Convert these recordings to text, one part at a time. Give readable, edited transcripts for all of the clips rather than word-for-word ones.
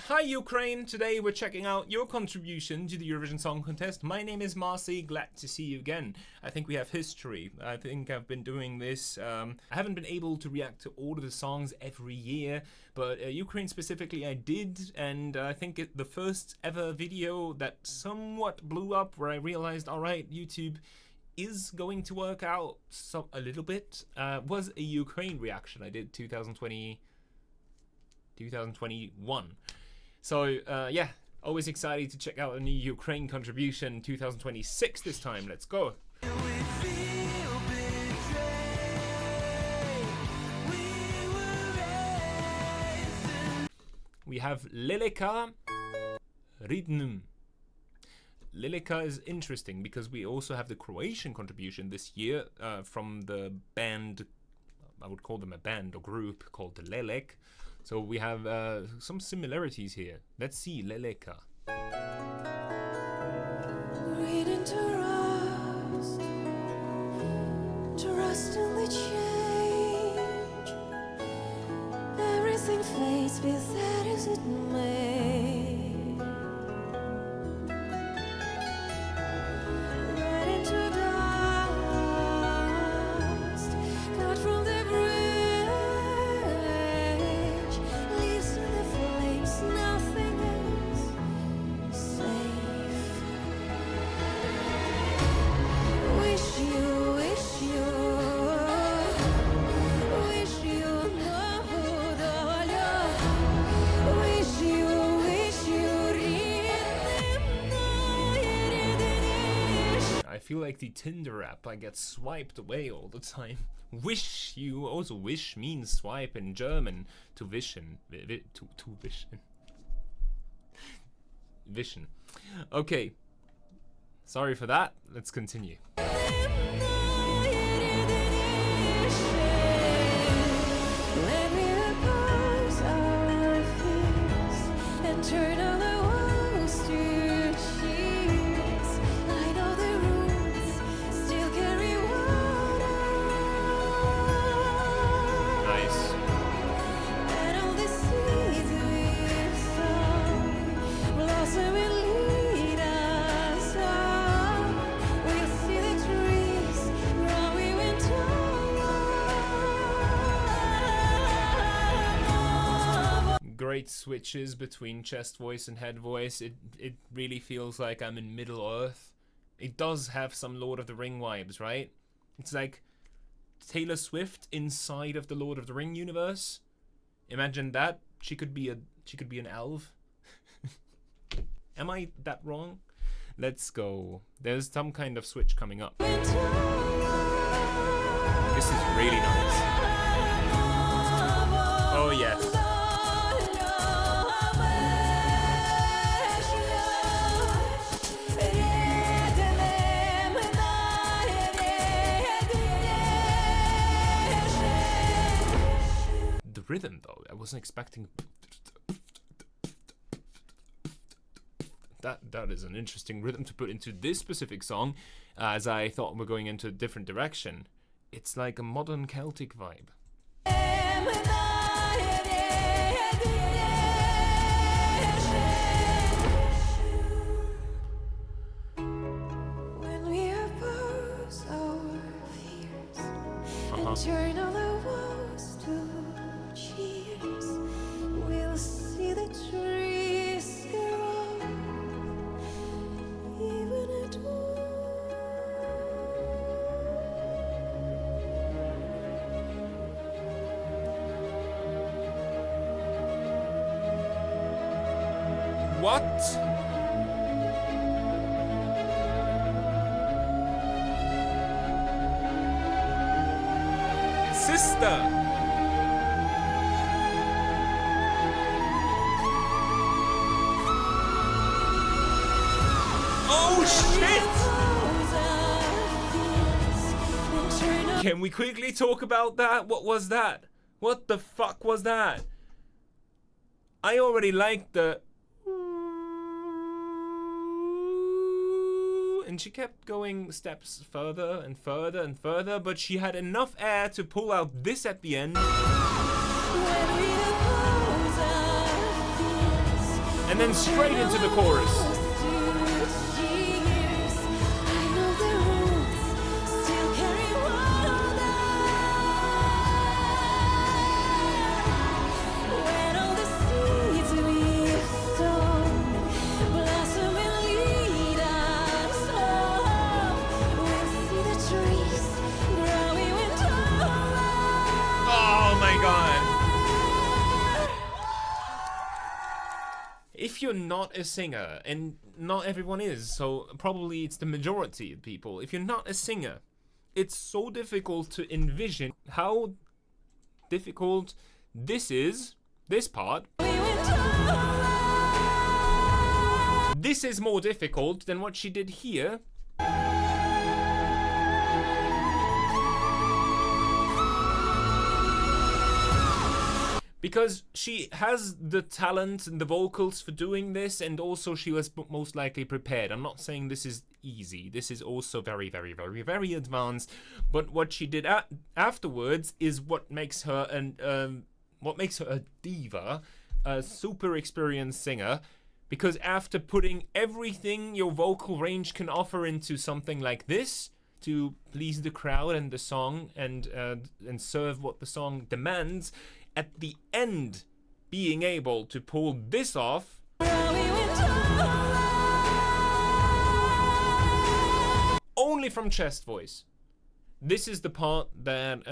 Hi Ukraine! Today we're checking out your contribution to the Eurovision Song Contest. My name is MarCee, glad to see you again. I think we have history. I think I've been doing this. I haven't been able to react to all of the songs every year, but Ukraine specifically I did, and I think the first ever video that somewhat blew up where I realized, alright, YouTube is going to work out a little bit, was a Ukraine reaction I did 2021. So yeah, always excited to check out a new Ukraine contribution. 2026 this time. Let's go. We have LELEKA, RIDNYM. LELEKA is interesting because we also have the Croatian contribution this year from the band, I would call them a band or group called LELEK. So we have some similarities here. Let's see LELEKA. Trust in the change. Everything fades, be that as it may. Right into dust, cut from the bridge, leaves in the flames, nothing is safe. Wish you I feel like the Tinder app, I get swiped away all the time. Wish you, also wish means swipe in German, to vision, to vision. Vision. Okay, sorry for that, let's continue. let me oppose our fears and turn all the walls to cheers. I know the roots still carry water. Nice. And all the seeds we've sown blossom and lead us on. We'll see the trees growing and tall. Great switches between chest voice and head voice. It really feels like I'm in Middle Earth. It does have some Lord of the Ring vibes, right? It's like Taylor Swift inside of the Lord of the Ring universe. Imagine that. She could be an elf. Am I that wrong? Let's go. There's some kind of switch coming up. This is really nice. Oh yes. The rhythm though, I wasn't expecting. That is an interesting rhythm to put into this specific song, as I thought we're going into a different direction. It's like a modern Celtic vibe. When we oppose our fears and turn all the walls to cheers, we'll see the trees grow, even at What? Sister! Oh shit! Can we quickly talk about that? What was that? What the fuck was that? I already liked the... And she kept going steps further and further and further, but she had enough air to pull out this at the end. when we oppose our fears And then straight into the chorus. Oh my god. If you're not a singer, and not everyone is, so probably it's the majority of people, if you're not a singer, it's so difficult to envision how difficult this is, this part. This is more difficult than what she did here. Because she has the talent and the vocals for doing this, and also she was most likely prepared. I'm not saying this is easy. This is also very, very, very, very advanced. But what she did afterwards is what makes her a diva, a super experienced singer. Because after putting everything your vocal range can offer into something like this, to please the crowd and the song and serve what the song demands, at the end, being able to pull this off, only from chest voice. This is the part that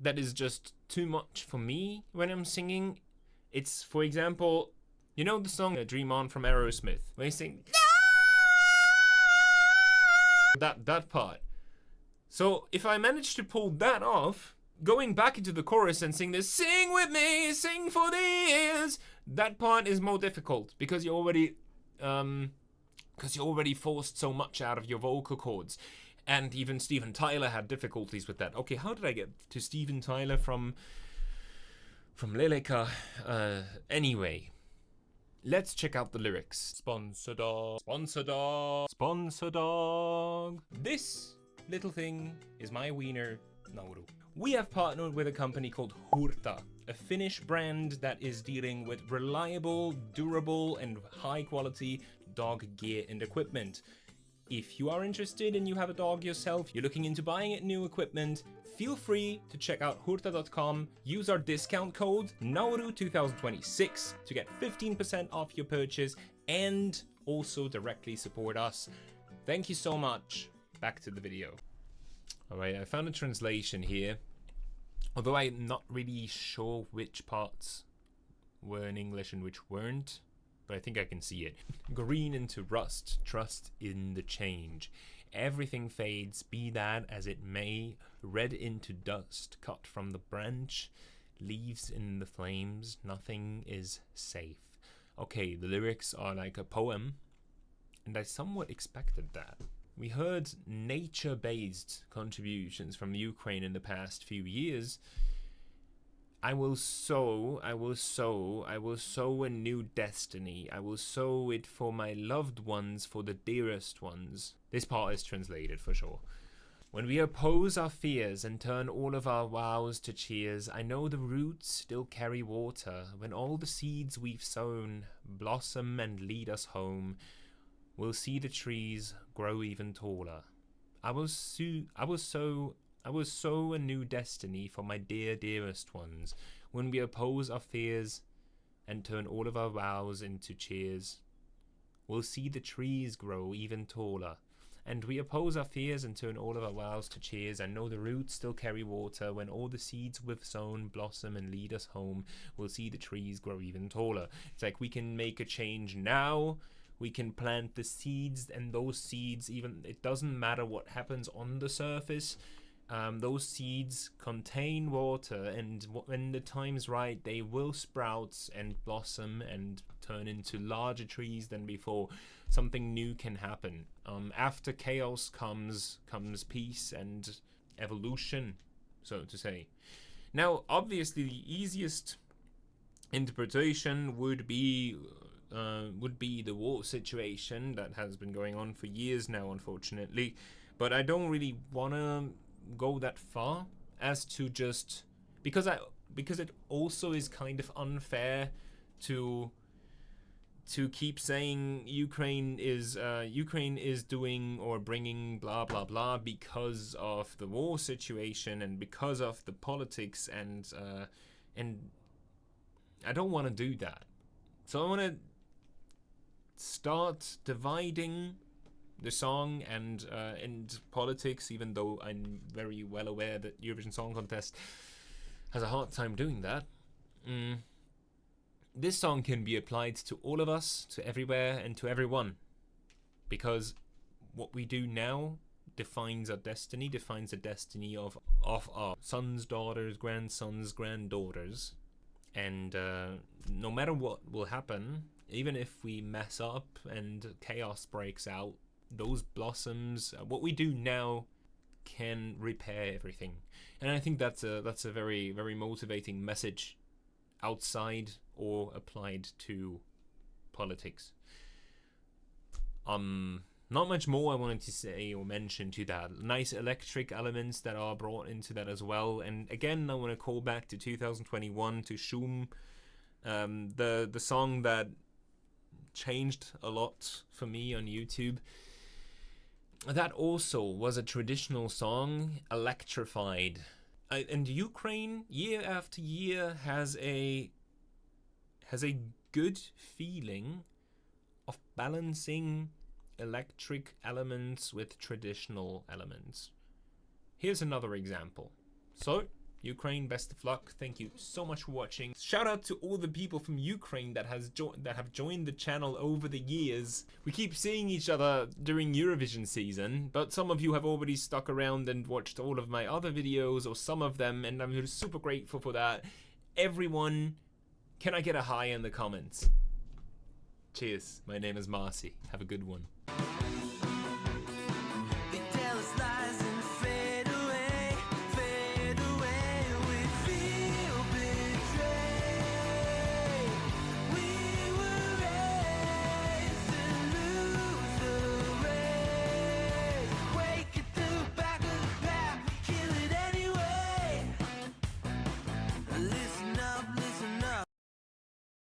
that is just too much for me when I'm singing. It's, for example, you know the song Dream On from Aerosmith, where you sing that part. So if I manage to pull that off, going back into the chorus and sing this, sing with me, sing for the years, that part is more difficult because you're already forced so much out of your vocal cords. And even Steven Tyler had difficulties with that. Okay, how did I get to Steven Tyler from LELEKA? Anyway, let's check out the lyrics. Sponsor dog, sponsor dog, sponsor dog. This little thing is my wiener, Nauru. We have partnered with a company called Hurta, a Finnish brand that is dealing with reliable, durable, and high-quality dog gear and equipment. If you are interested and you have a dog yourself, you're looking into buying new equipment, feel free to check out hurta.com, use our discount code Nauru2026 to get 15% off your purchase and also directly support us. Thank you so much. Back to the video. Alright, I found a translation here, although I'm not really sure which parts were in English and which weren't, but I think I can see it. Green into rust, trust in the change. Everything fades, be that as it may, red into dust, cut from the branch, leaves in the flames, nothing is safe. Okay, the lyrics are like a poem, and I somewhat expected that. We heard nature-based contributions from Ukraine in the past few years. I will sow a new destiny. I will sow it for my loved ones, for the dearest ones. This part is translated for sure. When we oppose our fears and turn all of our vows to cheers, I know the roots still carry water. When all the seeds we've sown blossom and lead us home, we'll see the trees grow even taller. I will sow a new destiny for my dearest ones. When we oppose our fears and turn all of our vows into cheers, we'll see the trees grow even taller. And we oppose our fears and turn all of our vows to cheers. I know the roots still carry water. When all the seeds we've sown blossom and lead us home, we'll see the trees grow even taller. It's like we can make a change now. We can plant the seeds, and those seeds, even it doesn't matter what happens on the surface, those seeds contain water, and when the time's right, they will sprout and blossom and turn into larger trees than before. Something new can happen. After chaos comes peace and evolution, so to say. Now, obviously, the easiest interpretation would be the war situation that has been going on for years now, unfortunately. But I don't really want to go that far as to just because it also is kind of unfair to to keep saying Ukraine is doing or bringing blah blah blah because of the war situation and because of the politics, and I don't want to do that. So I want to start dividing the song and politics, even though I'm very well aware that Eurovision Song Contest has a hard time doing that. This song can be applied to all of us, to everywhere, and to everyone. Because what we do now defines our destiny, defines the destiny of our sons, daughters, grandsons, granddaughters. And no matter what will happen, even if we mess up and chaos breaks out, those blossoms, what we do now can repair everything. And I think that's a very, very motivating message outside or applied to politics. Not much more I wanted to say or mention to that. Nice electric elements that are brought into that as well. And again, I want to call back to 2021 to Shum, the song that changed a lot for me on YouTube. That also was a traditional song, electrified. And Ukraine, year after year, has a good feeling of balancing electric elements with traditional elements. Here's another example. So, Ukraine, best of luck. Thank you so much for watching. Shout out to all the people from Ukraine that have joined the channel over the years. We keep seeing each other during Eurovision season, but some of you have already stuck around and watched all of my other videos, or some of them, and I'm super grateful for that. Everyone, can I get a hi in the comments? Cheers. My name is MarCee. Have a good one.